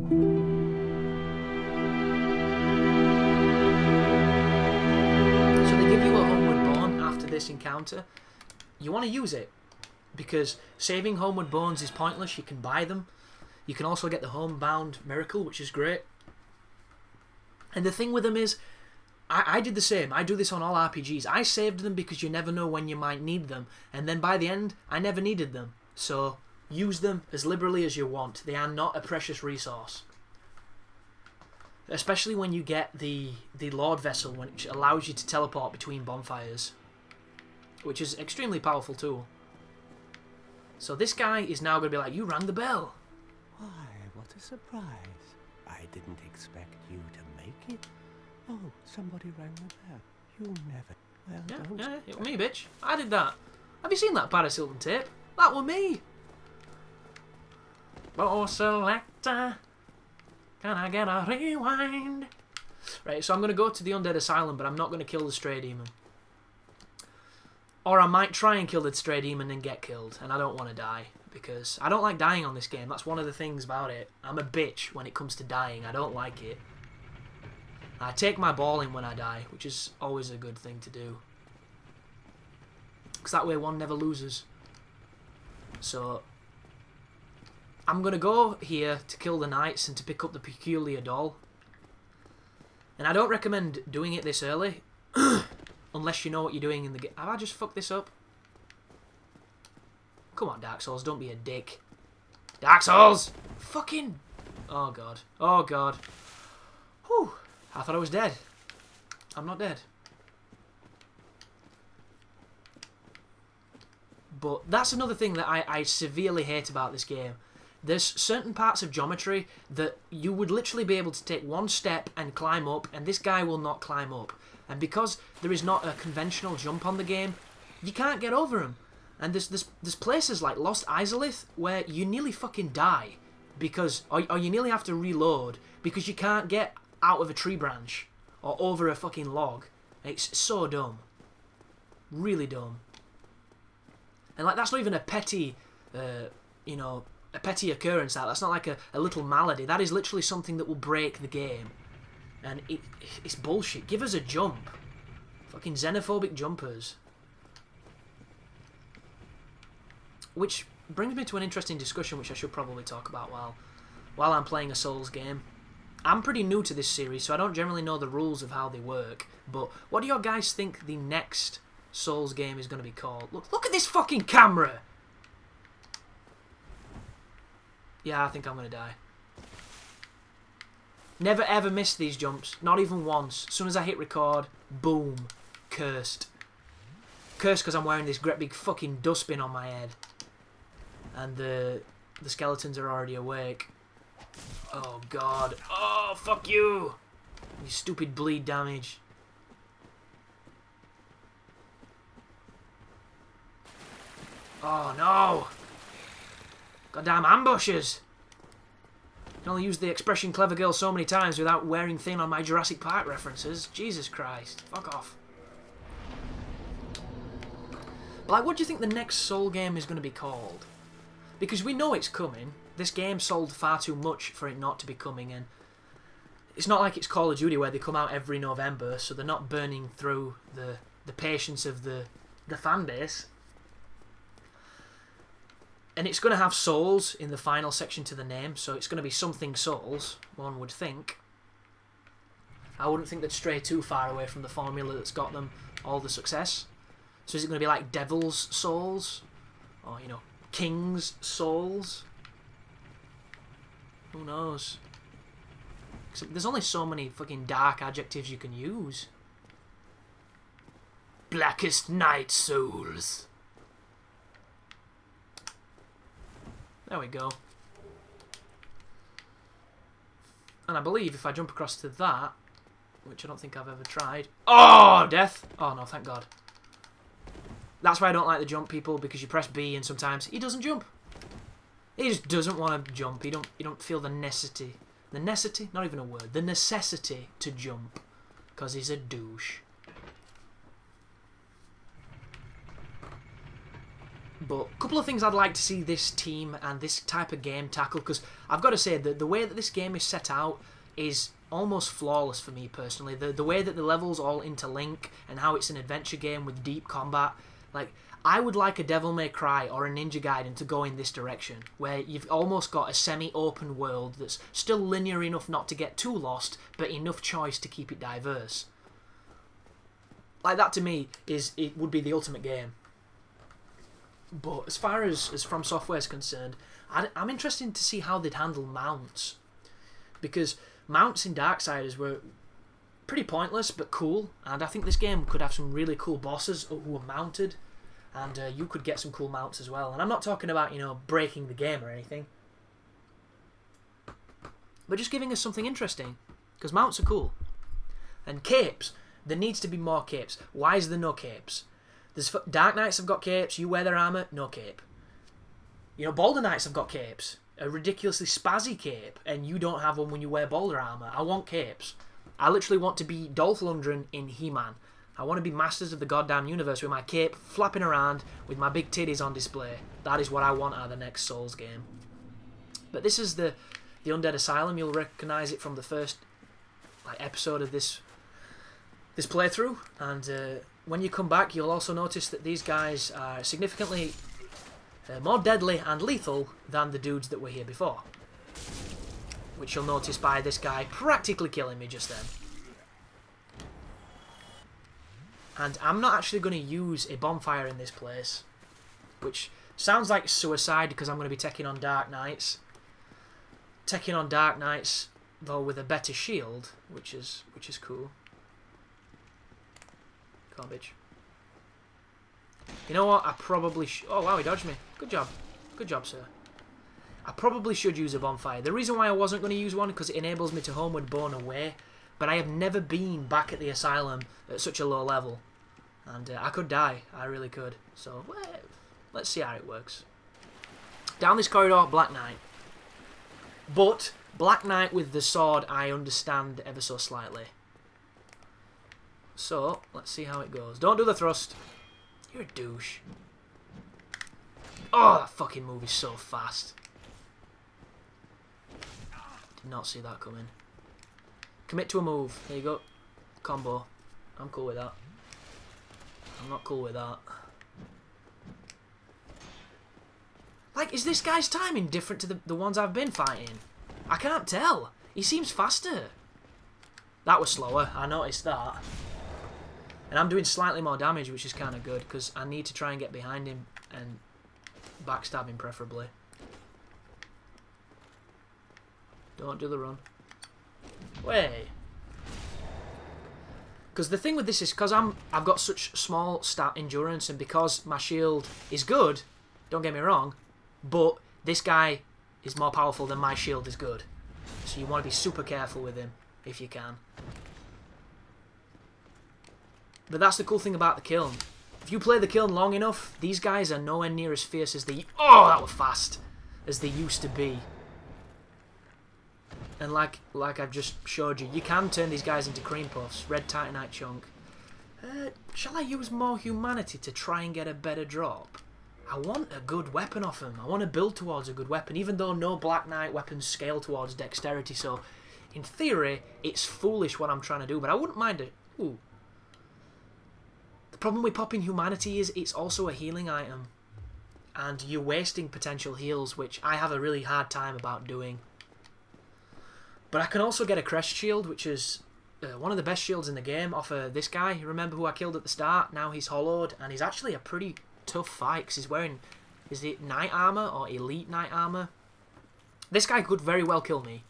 So they give you a Homeward Bone after this encounter. You want to use it, because saving Homeward Bones is pointless. You can buy them. You can also get the Homebound Miracle, which is great. And the thing with them is, I did the same. I do this on all RPGs. I saved them because you never know when you might need them. And then by the end, I never needed them. So use them as liberally as you want. They are not a precious resource. Especially when you get the Lord Vessel, which allows you to teleport between bonfires. Which is an extremely powerful tool. So this guy is now going to be like, you rang the bell. Why, what a surprise. I didn't expect you to make it. Oh, somebody rang the bell. You never... Well, don't... Yeah, it was me, bitch. I did that. Have you seen that Parasilton tape? That was me. Oh, selector, can I get a rewind? Right, so I'm going to go to the Undead Asylum, but I'm not going to kill the Stray Demon. Or I might try and kill the Stray Demon and get killed, and I don't want to die, because I don't like dying on this game. That's one of the things about it. I'm a bitch when it comes to dying. I don't like it. I take my ball in when I die, which is always a good thing to do. Because that way one never loses. So, I'm going to go here to kill the knights and to pick up the Peculiar Doll. And I don't recommend doing it this early, unless you know what you're doing in the game. Have I just fucked this up? Come on, Dark Souls, don't be a dick. Dark Souls! Fucking... Oh, God. Oh, God. Whew. I thought I was dead. I'm not dead. But that's another thing that I severely hate about this game. There's certain parts of geometry that you would literally be able to take one step and climb up, and this guy will not climb up. And because there is not a conventional jump on the game, you can't get over him. And there's places like Lost Izalith where you nearly fucking die, because or you nearly have to reload because you can't get out of a tree branch or over a fucking log. It's so dumb. Really dumb. And like, that's not even a petty, a petty occurrence. That's not like a little malady. That is literally something that will break the game. And it's bullshit. Give us a jump. Fucking xenophobic jumpers. Which brings me to an interesting discussion, which I should probably talk about while I'm playing a Souls game. I'm pretty new to this series, so I don't generally know the rules of how they work. But what do your guys think the next Souls game is going to be called? Look at this fucking camera! Yeah, I think I'm going to die. Never ever miss these jumps. Not even once. As soon as I hit record, boom. Cursed. Cursed because I'm wearing this great big fucking dustbin on my head. And the skeletons are already awake. Oh, God. Oh, fuck you! You stupid bleed damage. Oh, no! Goddamn ambushes! I can only use the expression clever girl so many times without wearing thin on my Jurassic Park references. Jesus Christ. Fuck off. Like, what do you think the next Soul game is going to be called? Because we know it's coming. This game sold far too much for it not to be coming, and it's not like it's Call of Duty where they come out every November, so they're not burning through the patience of the fan base. And it's going to have Souls in the final section to the name, so it's going to be something Souls, one would think. I wouldn't think they'd stray too far away from the formula that's got them all the success. So is it going to be like Devil's Souls? Or, you know, King's Souls? Who knows? There's only so many fucking dark adjectives you can use. Blackest Night Souls. There we go. And I believe if I jump across to that, which I don't think I've ever tried... Oh, death! Oh no, thank God. That's why I don't like the jump, people, because you press B and sometimes he doesn't jump. He just doesn't want to jump. You don't feel the necessity. The necessity? Not even a word. The necessity to jump. Because he's a douche. But a couple of things I'd like to see this team and this type of game tackle, because I've got to say that the way that this game is set out is almost flawless for me personally. The way that the levels all interlink and how it's an adventure game with deep combat. Like, I would like a Devil May Cry or a Ninja Gaiden to go in this direction, where you've almost got a semi-open world that's still linear enough not to get too lost, but enough choice to keep it diverse. Like, that to me it would be the ultimate game. But as far as From Software is concerned, I'm interested to see how they'd handle mounts. Because mounts in Darksiders were pretty pointless but cool, and I think this game could have some really cool bosses who are mounted, and you could get some cool mounts as well. And I'm not talking about, you know, breaking the game or anything, but just giving us something interesting, because mounts are cool. And capes, there needs to be more capes. Why is there no capes? There's Dark Knights have got capes, you wear their armour, no cape. You know, Boulder Knights have got capes, a ridiculously spazzy cape, and you don't have one when you wear Boulder armour. I want capes. I literally want to be Dolph Lundgren in He-Man. I want to be Masters of the goddamn Universe with my cape flapping around with my big titties on display. That is what I want out of the next Souls game. But this is the Undead Asylum. You'll recognise it from the first episode of this playthrough, and when you come back you'll also notice that these guys are significantly more deadly and lethal than the dudes that were here before, which you'll notice by this guy practically killing me just then. And I'm not actually going to use a bonfire in this place, which sounds like suicide because I'm going to be taking on Dark Knights. Taking on Dark Knights, though, with a better shield, which is cool. Come on, bitch. You know what? I probably oh, wow, he dodged me. Good job. Good job, sir. I probably should use a bonfire. The reason why I wasn't going to use one, because it enables me to homeward bone away, but I have never been back at the Asylum at such a low level. And I could die. I really could. So, let's see how it works. Down this corridor, Black Knight. But Black Knight with the sword, I understand ever so slightly. So, let's see how it goes. Don't do the thrust. You're a douche. Oh, that fucking move is so fast. Did not see that coming. Commit to a move. There you go. Combo. I'm cool with that. I'm not cool with that. Like, is this guy's timing different to the ones I've been fighting? I can't tell. He seems faster. That was slower. I noticed that. And I'm doing slightly more damage, which is kind of good, because I need to try and get behind him and backstab him preferably. Don't do the run. Way. Because the thing with this is, because I've got such small stat endurance, and because my shield is good, don't get me wrong, but this guy is more powerful than my shield is good. So you want to be super careful with him, if you can. But that's the cool thing about the kiln. If you play the kiln long enough, these guys are nowhere near as fierce as they... Oh, that was fast! As they used to be. And like I've just showed you, you can turn these guys into cream puffs. Red Titanite chunk. Shall I use more humanity to try and get a better drop? I want a good weapon off him. I want to build towards a good weapon, even though no Black Knight weapons scale towards dexterity, so in theory, it's foolish what I'm trying to do, but I wouldn't mind it. Ooh. The problem with popping humanity is it's also a healing item, and you're wasting potential heals, which I have a really hard time about doing. But I can also get a crest shield, which is one of the best shields in the game, off of this guy. You remember who I killed at the start? Now he's hollowed, and he's actually a pretty tough fight, because he's wearing, is it knight armor or elite knight armor? This guy could very well kill me,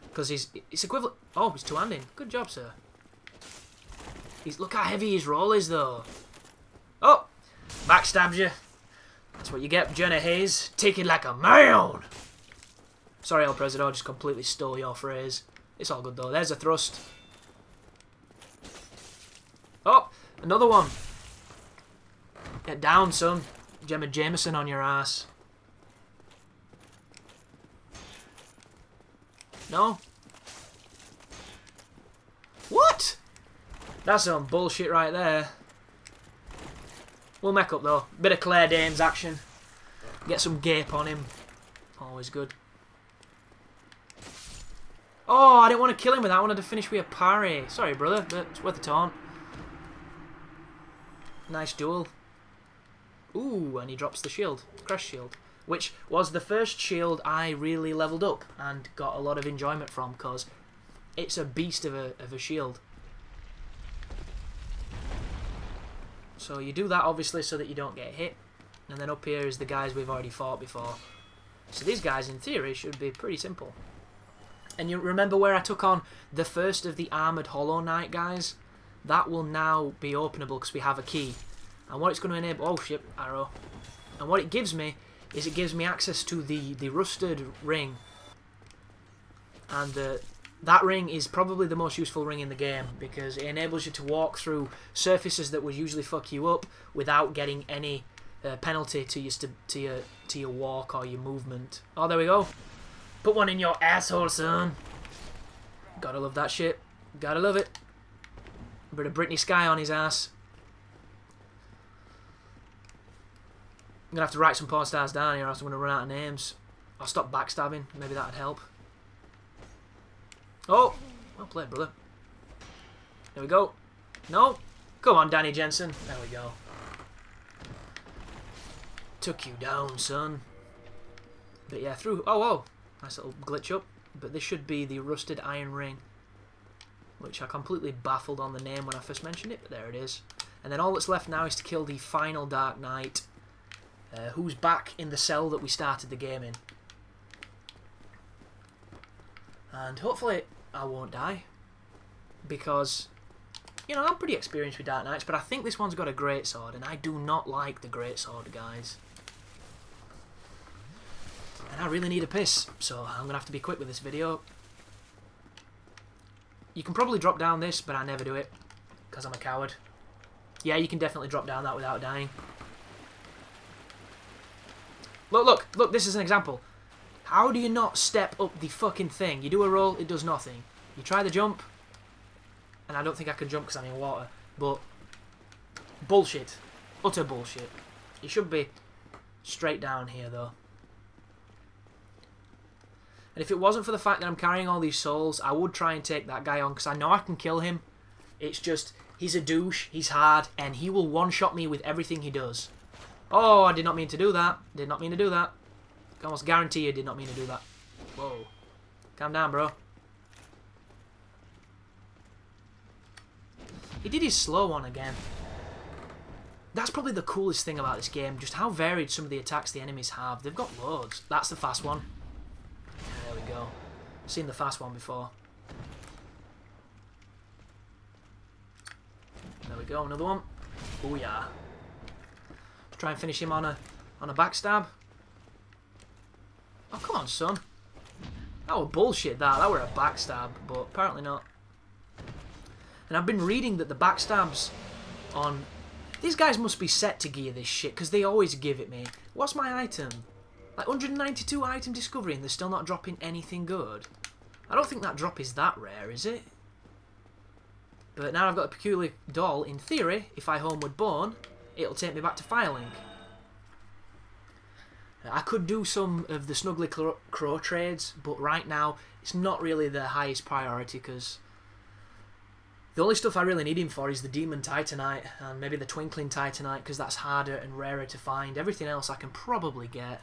because it's equivalent. Oh, he's two-handing. Good job, sir. Look how heavy his roll is, though. Oh, backstabs you. That's what you get, Jenna Hayes. Take it like a man. Sorry, El Presido, I just completely stole your phrase. It's all good, though. There's a thrust. Oh, another one. Get down, son. Gemma Jameson on your ass. No? What? That's some bullshit right there. We'll mech up though. Bit of Claire Danes action. Get some gape on him. Always good. Oh, I didn't want to kill him with that. I wanted to finish with a parry. Sorry, brother, but it's worth a taunt. Nice duel. Ooh, and he drops the shield. Crash shield. Which was the first shield I really leveled up and got a lot of enjoyment from, because it's a beast of a shield. So you do that, obviously, so that you don't get hit. And then up here is the guys we've already fought before. So these guys, in theory, should be pretty simple. And you remember where I took on the first of the Armoured Hollow Knight guys? That will now be openable because we have a key. And what it's going to enable... Oh, shit, arrow. And what it gives me is it gives me access to the rusted ring. And that ring is probably the most useful ring in the game, because it enables you to walk through surfaces that would usually fuck you up without getting any penalty to your walk or your movement. Oh, there we go. Put one in your asshole, son. Gotta love that shit. Gotta love it. A bit of Britney Sky on his ass. I'm gonna have to write some porn stars down here, or else I'm gonna run out of names. I'll stop backstabbing. Maybe that'd help. Oh, well played, brother. There we go. No, come on, Danny Jensen. There we go. Took you down, son. But yeah, through. Oh, whoa. Nice little glitch up. But this should be the rusted iron ring, which I completely baffled on the name when I first mentioned it, but there it is. And then all that's left now is to kill the final Dark Knight, who's back in the cell that we started the game in. And hopefully I won't die, because, you know, I'm pretty experienced with Dark Knights, but I think this one's got a great sword, and I do not like the great sword, guys. And I really need a piss, so I'm going to have to be quick with this video. You can probably drop down this, but I never do it, because I'm a coward. Yeah, you can definitely drop down that without dying. Look, this is an example. How do you not step up the fucking thing? You do a roll, it does nothing. You try the jump, and I don't think I can jump because I'm in water, but bullshit. Utter bullshit. You should be straight down here, though. And if it wasn't for the fact that I'm carrying all these souls, I would try and take that guy on, because I know I can kill him. It's just, he's a douche, he's hard, and he will one-shot me with everything he does. Oh, I did not mean to do that. Did not mean to do that. I can almost guarantee you did not mean to do that. Whoa. Calm down, bro. He did his slow one again. That's probably the coolest thing about this game, just how varied some of the attacks the enemies have. They've got loads. That's the fast one. There we go. Seen the fast one before. There we go, another one. Oh yeah. Try and finish him on a backstab. Oh, come on, son. That was bullshit, that were a backstab, but apparently not. And I've been reading that the backstabs on... These guys must be set to gear this shit, because they always give it me. What's my item? Like 192 item discovery, and they're still not dropping anything good. I don't think that drop is that rare, is it? But now I've got a peculiar doll. In theory, if I homeward bone, it'll take me back to Firelink. I could do some of the Snuggly Crow trades, but right now it's not really the highest priority, because the only stuff I really need him for is the Demon Titanite and maybe the Twinkling Titanite, because that's harder and rarer to find. Everything else I can probably get.